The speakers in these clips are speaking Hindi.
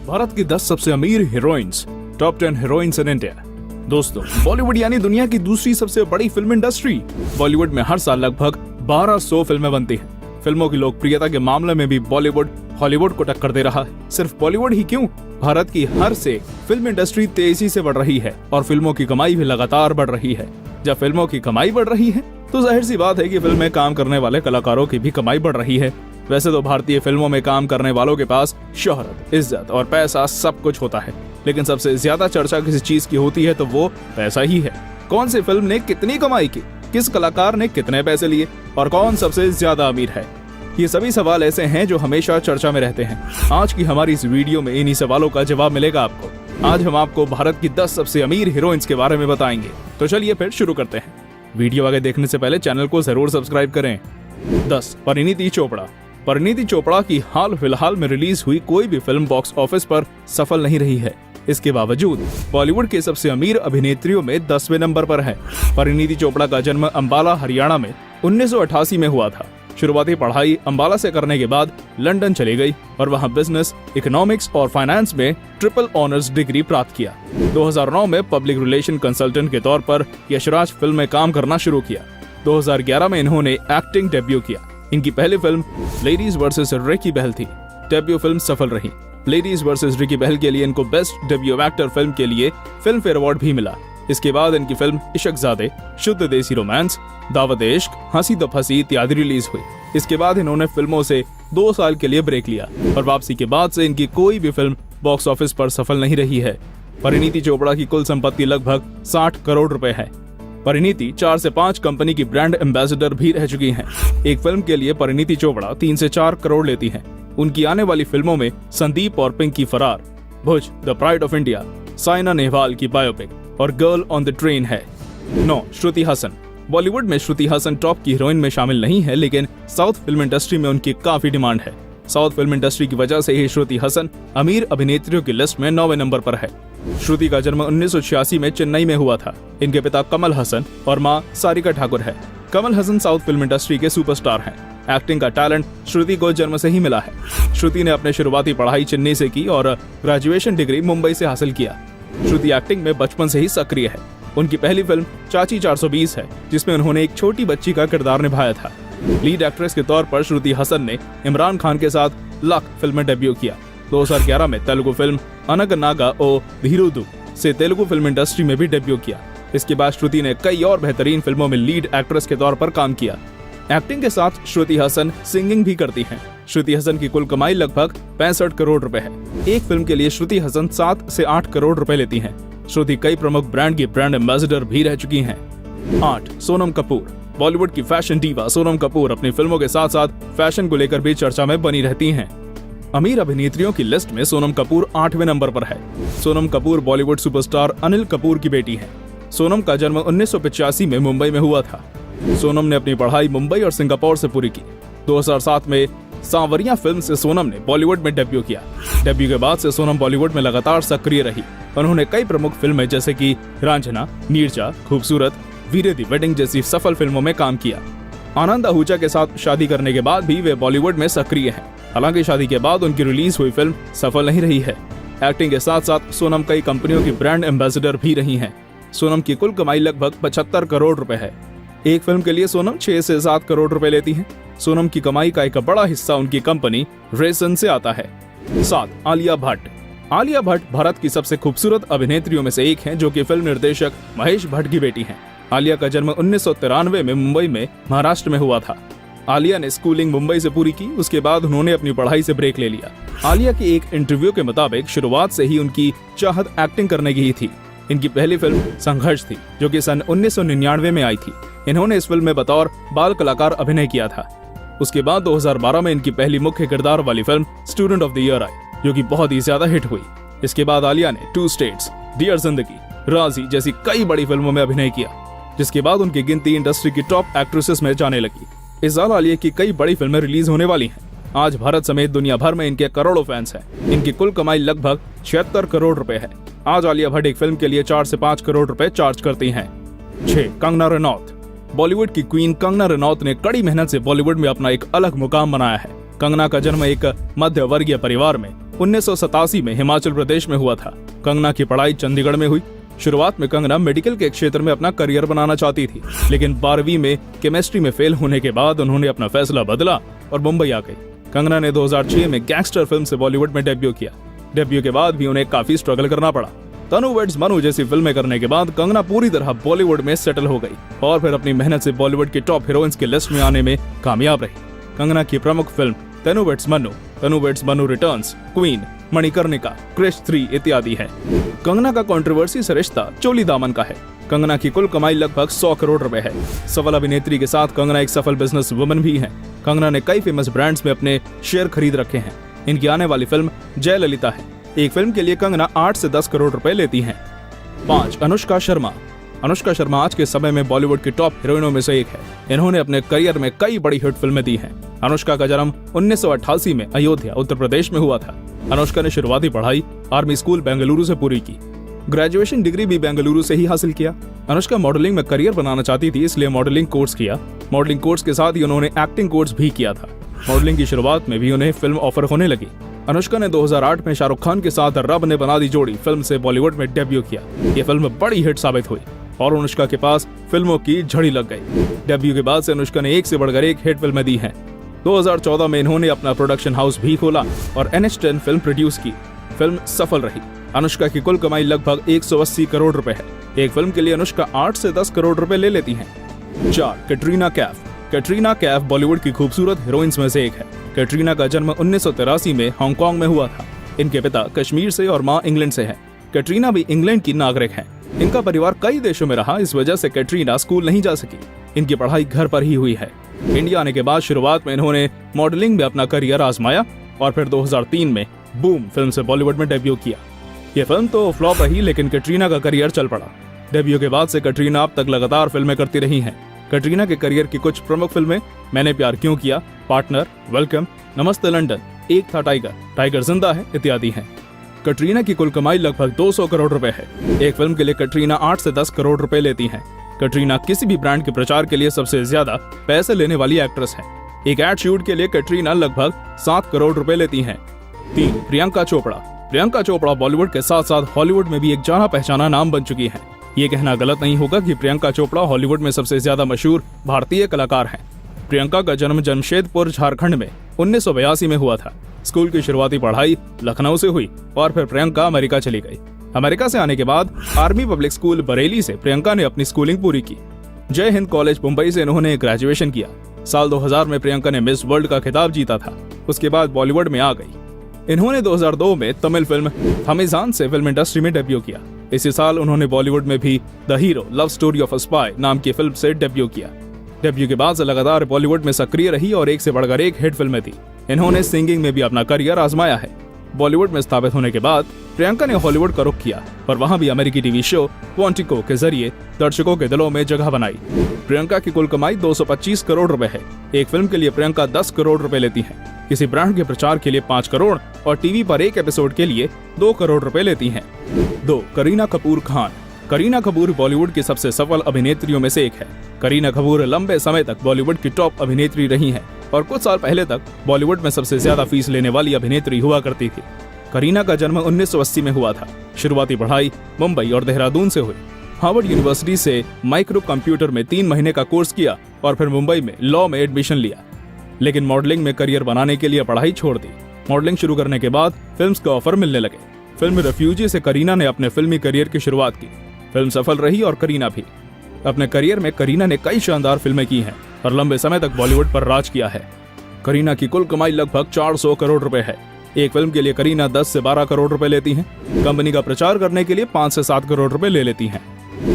भारत की 10 सबसे अमीर heroines, top 10 heroines in India. दोस्तों, बॉलीवुड यानी दुनिया की दूसरी सबसे बड़ी फिल्म इंडस्ट्री। बॉलीवुड में हर साल लगभग 1200 फिल्में बनती हैं। फिल्मों की लोकप्रियता के मामले में भी बॉलीवुड हॉलीवुड को टक्कर दे रहा है। सिर्फ बॉलीवुड ही क्यों, भारत की हर से फिल्म इंडस्ट्री तेजी से बढ़ रही है और फिल्मों की कमाई भी लगातार बढ़ रही है। जब फिल्मों की कमाई बढ़ रही है तो जाहिर सी बात है कि फिल्म में काम करने वाले कलाकारों की भी कमाई बढ़ रही है। वैसे तो भारतीय फिल्मों में काम करने वालों के पास शोहरत, इज्जत और पैसा सब कुछ होता है, लेकिन सबसे ज्यादा चर्चा किसी चीज की होती है तो वो पैसा ही है। कौन सी फिल्म ने कितनी कमाई की, किस कलाकार ने कितने पैसे लिए और कौन सबसे ज्यादा अमीर है, ये सभी सवाल ऐसे हैं जो हमेशा चर्चा में रहते हैं। आज की हमारी इस वीडियो में इन्हीं सवालों का जवाब मिलेगा आपको। आज हम आपको भारत की 10 सबसे अमीर हीरोइंस के बारे में बताएंगे। तो चलिए फिर शुरू करते हैं। वीडियो आगे देखने से पहले चैनल को जरूर सब्सक्राइब करें। 10. परिणीति चोपड़ा। परिणीति चोपड़ा की हाल फिलहाल में रिलीज हुई कोई भी फिल्म बॉक्स ऑफिस पर सफल नहीं रही है। इसके बावजूद बॉलीवुड के सबसे अमीर अभिनेत्रियों में 10वें नंबर पर है। परिणीति चोपड़ा का जन्म अंबाला, हरियाणा में 1988 में हुआ था। शुरुआती पढ़ाई अंबाला से करने के बाद लंदन चली गई और वहां बिजनेस, इकोनॉमिक्स और फाइनेंस में ट्रिपल ऑनर्स डिग्री प्राप्त किया। 2009 में पब्लिक रिलेशन कंसल्टेंट के तौर पर यशराज फिल्म में काम करना शुरू किया। 2011 में इन्होंने एक्टिंग डेब्यू किया। इनकी पहली फिल्म लेडीज वर्सेस रिकी बहल थी। डेब्यू फिल्म सफल रही। लेडीज वर्सेस रिकी बहल के लिए इनको बेस्ट डेब्यू एक्टर फिल्म के लिए फिल्म फेयर अवार्ड भी मिला। इसके बाद इनकी फिल्म इश्कज़ादे, शुद्ध देसी रोमांस, दावत इश्क, हंसी तो फंसी इत्यादि रिलीज हुई। इसके बाद इन्होंने फिल्मों से 2 साल के लिए ब्रेक लिया और वापसी के बाद से इनकी कोई भी फिल्म बॉक्स ऑफिस पर सफल नहीं रही है। परिणीति चोपड़ा की कुल संपत्ति लगभग 60 करोड़ रुपए है। परिणीति 4 से 5 कंपनी की ब्रांड एम्बेसडर भी रह चुकी हैं। एक फिल्म के लिए परिणीति चोपड़ा 3 से 4 करोड़ लेती हैं। उनकी आने वाली फिल्मों में संदीप और पिंकी फरार, Bhuj, the pride of India, Saina Nehwal की बायोपिक और गर्ल ऑन द ट्रेन है। 9. श्रुति हसन। बॉलीवुड में श्रुति हसन टॉप की हीरोइन में शामिल नहीं है, लेकिन साउथ फिल्म इंडस्ट्री में उनकी काफी डिमांड है। साउथ फिल्म इंडस्ट्री की वजह से ही श्रुति हसन अमीर अभिनेत्रियों की लिस्ट में 9वें नंबर पर है। श्रुति का जन्म 1986 में चेन्नई में हुआ था। इनके पिता कमल हसन और मां सारिका ठाकुर है। Kamal Haasan south film industry के सुपरस्टार हैं। एक्टिंग का टैलेंट श्रुति को जन्म से ही मिला है। श्रुति ने अपने शुरुआती पढ़ाई चेन्नई से की और ग्रेजुएशन डिग्री मुंबई से हासिल किया। श्रुति एक्टिंग में बचपन से ही सक्रिय है। उनकी पहली फिल्म चाची 420 है, जिसमें उन्होंने एक छोटी बच्ची का किरदार निभाया था। लीड एक्ट्रेस के तौर पर श्रुति हसन ने इमरान खान के साथ लक फिल्म में डेब्यू किया। 2011 में तेलुगु फिल्म अनगनागा ओ धीरुदु से तेलुगु फिल्म इंडस्ट्री में भी डेब्यू किया। इसके बाद श्रुति ने कई और बेहतरीन फिल्मों में लीड एक्ट्रेस के तौर पर काम किया। एक्टिंग के साथ श्रुति हसन सिंगिंग भी करती हैं। श्रुति हसन की कुल कमाई लगभग 65 करोड़ रुपए है। एक फिल्म के लिए श्रुति हसन 7 से 8 करोड़ रुपए लेती हैं। श्रुति कई प्रमुख ब्रांड की ब्रांड एम्बेसडर भी रह चुकी हैं। 8. सोनम कपूर। बॉलीवुड की फैशन डीवा सोनम कपूर अपनी फिल्मों के साथ साथ फैशन को लेकर भी चर्चा में बनी रहती हैं। अमीर अभिनेत्रियों की लिस्ट में सोनम कपूर 8वें नंबर पर है। सोनम कपूर बॉलीवुड सुपरस्टार अनिल कपूर की बेटी है। सोनम का जन्म 1985 में मुंबई में हुआ था। सोनम ने अपनी पढ़ाई मुंबई और सिंगापुर से पूरी की। 2007 में सांवरिया फिल्म से सोनम ने बॉलीवुड में डेब्यू किया। डेब्यू के बाद से सोनम बॉलीवुड में लगातार सक्रिय रही। उन्होंने कई प्रमुख फिल्में जैसे कि रांझना, नीरजा, खूबसूरत, वीरे दी वेडिंग जैसी सफल फिल्मों में काम किया। आनंद आहूजा के साथ शादी करने के बाद भी वे बॉलीवुड में सक्रिय हैं। हालांकि शादी के बाद उनकी रिलीज हुई फिल्म सफल नहीं रही है। एक्टिंग के साथ साथ सोनम कई कंपनियों की ब्रांड एम्बेसडर भी रही हैं। सोनम की कुल कमाई लगभग 75 करोड़ रुपए है। एक फिल्म के लिए सोनम 6 से 7 करोड़ रुपए लेती हैं। सोनम की कमाई का एक बड़ा हिस्सा उनकी कंपनी रेसन से आता है। 7. आलिया भट्ट। आलिया भट्ट भारत की सबसे खूबसूरत अभिनेत्रियों में से एक हैं, जो कि फिल्म निर्देशक महेश भट्ट की बेटी हैं। आलिया का जन्म 1993 में मुंबई में महाराष्ट्र में हुआ था। आलिया ने स्कूलिंग मुंबई से पूरी की। उसके बाद उन्होंने अपनी पढ़ाई से ब्रेक ले लिया। आलिया की एक इंटरव्यू के मुताबिक शुरुआत से ही उनकी चाहत एक्टिंग करने की ही थी। इनकी पहली फिल्म संघर्ष थी, जो कि सन 1999 में आई थी। इन्होंने इस फिल्म में बतौर बाल कलाकार अभिनय किया था। उसके बाद 2012 में इनकी पहली मुख्य किरदार वाली film student of the year I, जो कि बहुत ही ज्यादा हिट हुई। इसके बाद आलिया ने 2 स्टेट्स, डियर जिंदगी, राजी जैसी कई बड़ी फिल्मों में अभिनय किया, जिसके बाद उनकी गिनती इंडस्ट्री की टॉप एक्ट्रेसेस में जाने लगी। इस साल आलिया की कई बड़ी फिल्में रिलीज होने वाली हैं। आज भारत समेत दुनिया भर में इनके करोड़ों फैंस हैं। इनकी कुल कमाई लगभग 76 करोड़ रुपए है। आज आलिया भट्ट एक फिल्म के लिए 4 से 5 करोड़ रुपए चार्ज करती हैं। 6. कंगना रनौत। बॉलीवुड की क्वीन कंगना रनौत ने कड़ी मेहनत से बॉलीवुड में अपना एक अलग मुकाम बनाया है। कंगना का जन्म एक मध्य वर्गीय परिवार में 1987 में हिमाचल प्रदेश में हुआ था। कंगना की पढ़ाई चंडीगढ़ में हुई। शुरुआत में कंगना मेडिकल के क्षेत्र में अपना करियर बनाना चाहती थी, लेकिन 12वीं में केमिस्ट्री में फेल होने के बाद उन्होंने अपना फैसला बदला और मुंबई आ गई। कंगना ने 2006 में गैंगस्टर फिल्म से बॉलीवुड में डेब्यू किया। डेब्यू के बाद भी उन्हें काफी स्ट्रगल करना पड़ा। तनु वेड्स मनु जैसी फिल्में करने के बाद कंगना पूरी तरह बॉलीवुड में सेटल हो गई और फिर अपनी मेहनत से बॉलीवुड की टॉप हीरोइंस की लिस्ट में आने में कामयाब रही। कंगना की प्रमुख film Tanu weds Manu returns, Queen, Manikarnika, Krrish 3 इत्यादि है। कंगना का कंट्रोवर्सी से रिश्ता चोली दामन का है। कंगना की कुल कमाई लगभग 100 करोड़ रुपए है। सफल अभिनेत्री के साथ कंगना एक सफल बिजनेस वुमन भी है। कंगना ने कई फेमस ब्रांड्स में अपने शेयर खरीद रखे हैं। इनकी आने वाली फिल्म जयललिता है। एक फिल्म के लिए कंगना 8 से 10 करोड़ रुपए लेती हैं। 5. अनुष्का शर्मा। अनुष्का शर्मा आज के समय में बॉलीवुड की टॉप हीरोइनों में से एक है। इन्होंने अपने करियर में कई बड़ी हिट फिल्में दी हैं। अनुष्का का जन्म 1988 में अयोध्या, उत्तर प्रदेश में हुआ था। अनुष्का ने शुरुआती पढ़ाई आर्मी स्कूल बेंगलुरु से पूरी की। ग्रेजुएशन डिग्री भी बेंगलुरु से ही हासिल किया। अनुष्का मॉडलिंग में करियर बनाना चाहती थी, इसलिए मॉडलिंग कोर्स किया। मॉडलिंग कोर्स के साथ ही उन्होंने एक्टिंग कोर्स भी किया था। मॉडलिंग की शुरुआत में भी उन्हें फिल्म ऑफर होने लगी। अनुष्का ने 2008 में शाहरुख खान के साथ रब ने बना दी जोड़ी फिल्म से बॉलीवुड में डेब्यू किया। ये फिल्म बड़ी हिट साबित हुई और अनुष्का के पास फिल्मों की झड़ी लग गई। डेब्यू के बाद से अनुष्का ने एक से बढ़कर एक हिट फिल्में दी हैं। 2014 में इन्होंने अपना प्रोडक्शन हाउस भी खोला और NH10 फिल्म प्रोड्यूस की। फिल्म सफल रही। अनुष्का की कुल कमाई लगभग 180 करोड़ रुपए है। एक फिल्म के लिए अनुष्का 8 से 10 करोड़ रुपए ले लेती हैं। 4. कैटरीना कैफ। कैटरीना कैफ बॉलीवुड की खूबसूरत हीरोइंस में से एक है। कैटरीना का जन्म 1983 में हांगकांग में हुआ था। इनके पिता कश्मीर से और मां इंग्लैंड से है। कैटरीना भी इंग्लैंड की नागरिक है। इनका परिवार कई देशों में रहा, इस वजह से कैटरीना स्कूल नहीं जा सकी। इनकी पढ़ाई घर पर ही हुई है। इंडिया आने के बाद शुरुआत में इन्होंने मॉडलिंग में अपना करियर आजमाया और फिर 2003 में बूम फिल्म से बॉलीवुड में डेब्यू किया। ये फिल्म तो फ्लॉप रही, लेकिन कैटरीना का करियर चल पड़ा। डेब्यू के बाद से कैटरीना अब तक लगातार फिल्में करती रही हैं। कैटरीना के करियर की कुछ प्रमुख फिल्में मैंने प्यार क्यों किया, पार्टनर, वेलकम, नमस्ते लंदन, एक था टाइगर, टाइगर जिंदा है इत्यादि हैं। कैटरीना की कुल कमाई लगभग 200 करोड़ रुपए है। एक फिल्म के लिए कैटरीना 8 से 10 करोड़ रुपए लेती हैं। कैटरीना किसी भी ब्रांड के प्रचार के लिए सबसे ज्यादा पैसे लेने वाली एक्ट्रेस है। एक एड शूट के लिए कैटरीना लगभग 7 करोड़ रुपए लेती हैं। 3. प्रियंका चोपड़ा। प्रियंका चोपड़ा बॉलीवुड के साथ साथ हॉलीवुड में भी एक जाना पहचाना नाम बन चुकी है। ये कहना गलत नहीं होगा कि प्रियंका चोपड़ा हॉलीवुड में सबसे ज्यादा मशहूर भारतीय कलाकार हैं। प्रियंका का जन्म जमशेदपुर, झारखंड में 1982 में हुआ था। स्कूल की शुरुआती पढ़ाई लखनऊ से हुई और फिर प्रियंका अमेरिका चली गई। अमेरिका से आने के बाद आर्मी पब्लिक स्कूल बरेली से प्रियंका ने अपनी स्कूलिंग पूरी की। जय हिंद कॉलेज मुंबई से इन्होंने ग्रेजुएशन किया। साल 2000 में प्रियंका ने मिस वर्ल्ड का खिताब जीता था। उसके बाद बॉलीवुड में आ गई। इन्होंने 2002 में तमिल फिल्म थमिजान से फिल्म इंडस्ट्री में डेब्यू किया। इसी साल उन्होंने बॉलीवुड में भी the hero love story of a spy नाम की फिल्म से डेब्यू किया। डेब्यू के बाद से लगातार बॉलीवुड में सक्रिय रही और एक से बढ़कर एक हिट फिल्में दी। इन्होंने सिंगिंग में भी अपना करियर आजमाया है। बॉलीवुड में स्थापित होने के बाद प्रियंका ने हॉलीवुड का रुख किया और वहां भी अमेरिकी टीवी शो क्वांटिको के जरिए दर्शकों के दिलों में जगह बनाई। प्रियंका की कुल कमाई 225 करोड़ रुपए है। एक फिल्म के लिए प्रियंका 10 करोड़ रुपए लेती हैं। किसी ब्रांड के प्रचार के लिए 5 करोड़ और टीवी पर एक एपिसोड के लिए 2 करोड़ रुपए लेती हैं। 2. करीना कपूर खान। करीना कपूर बॉलीवुड की सबसे सफल अभिनेत्रियों में से एक है। करीना कपूर लंबे समय तक बॉलीवुड की टॉप अभिनेत्री रही हैं और कुछ साल पहले तक बॉलीवुड में सबसे ज्यादा फीस लेने वाली अभिनेत्री हुआ करती थी। करीना का जन्म 1980 में हुआ था। शुरुआती पढ़ाई मुंबई और देहरादून से हुई। हार्वर्ड यूनिवर्सिटी से माइक्रो कंप्यूटर में 3 महीने का कोर्स किया और फिर मुंबई में लॉ में एडमिशन लिया, लेकिन मॉडलिंग में करियर बनाने के लिए पढ़ाई छोड़ दी। मॉडलिंग शुरू करने के बाद फिल्म्स के ऑफर मिलने लगे। फिल्म रेफ्यूजी से करीना ने अपने फिल्मी करियर की शुरुआत की। फिल्म सफल रही और करीना भी। अपने करियर में करीना ने कई शानदार फिल्में की हैं और लंबे समय तक बॉलीवुड पर राज किया है। करीना की कुल कमाई लगभग 400 करोड़ रुपए है। एक फिल्म के लिए करीना 10 से 12 करोड़ रुपए लेती हैं। कंपनी का प्रचार करने के लिए 5 से 7 करोड़ रुपए ले लेती हैं।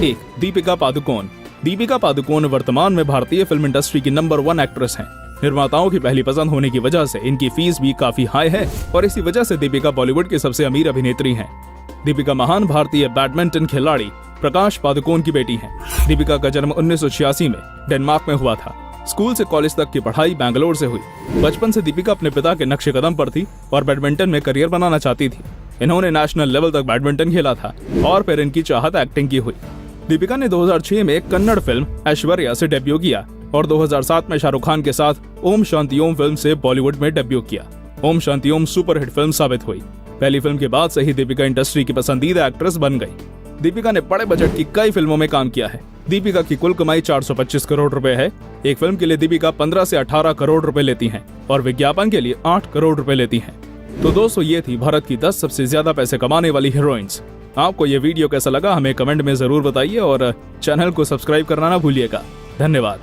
1. दीपिका पादुकोण। दीपिका पादुकोण वर्तमान में भारतीय फिल्म इंडस्ट्री की नंबर 1 एक्ट्रेस हैं। निर्माताओं की पहली पसंद होने की वजह से इनकी फीस भी काफी हाई है और इसी वजह से दीपिका बॉलीवुड की सबसे अमीर अभिनेत्री हैं। दीपिका महान भारतीय बैडमिंटन खिलाड़ी प्रकाश पादुकोण की बेटी हैं। दीपिका का जन्म 1986 में डेनमार्क में हुआ था। स्कूल से कॉलेज तक की पढ़ाई बैंगलोर से हुई। बचपन से दीपिका अपने पिता के नक्शे कदम पर थी और बैडमिंटन में करियर बनाना चाहती थी। इन्होंने नेशनल लेवल तक बैडमिंटन खेला था और फिर इनकी चाहत एक्टिंग की हुई। दीपिका ने 2006 में कन्नड़ फिल्म ऐश्वर्या से डेब्यू किया और 2007 में शाहरुख खान के साथ ओम शांति ओम फिल्म से बॉलीवुड में डेब्यू किया। ओम शांति ओम सुपरहिट फिल्म साबित हुई। पहली फिल्म के बाद से ही दीपिका इंडस्ट्री की पसंदीदा एक्ट्रेस बन गई। दीपिका ने बड़े बजट की कई फिल्मों में काम किया है। दीपिका की कुल कमाई 425 करोड़ रुपए है। एक फिल्म के लिए दीपिका 15 से 18 करोड़ रुपए लेती हैं और विज्ञापन के लिए 8 करोड़ रुपए लेती हैं। तो दोस्तों, ये थी भारत की 10 सबसे ज्यादा पैसे कमाने वाली हीरोइंस। आपको ये वीडियो कैसा लगा हमें कमेंट में जरूर बताइए और चैनल को सब्सक्राइब करना ना भूलिएगा। धन्यवाद।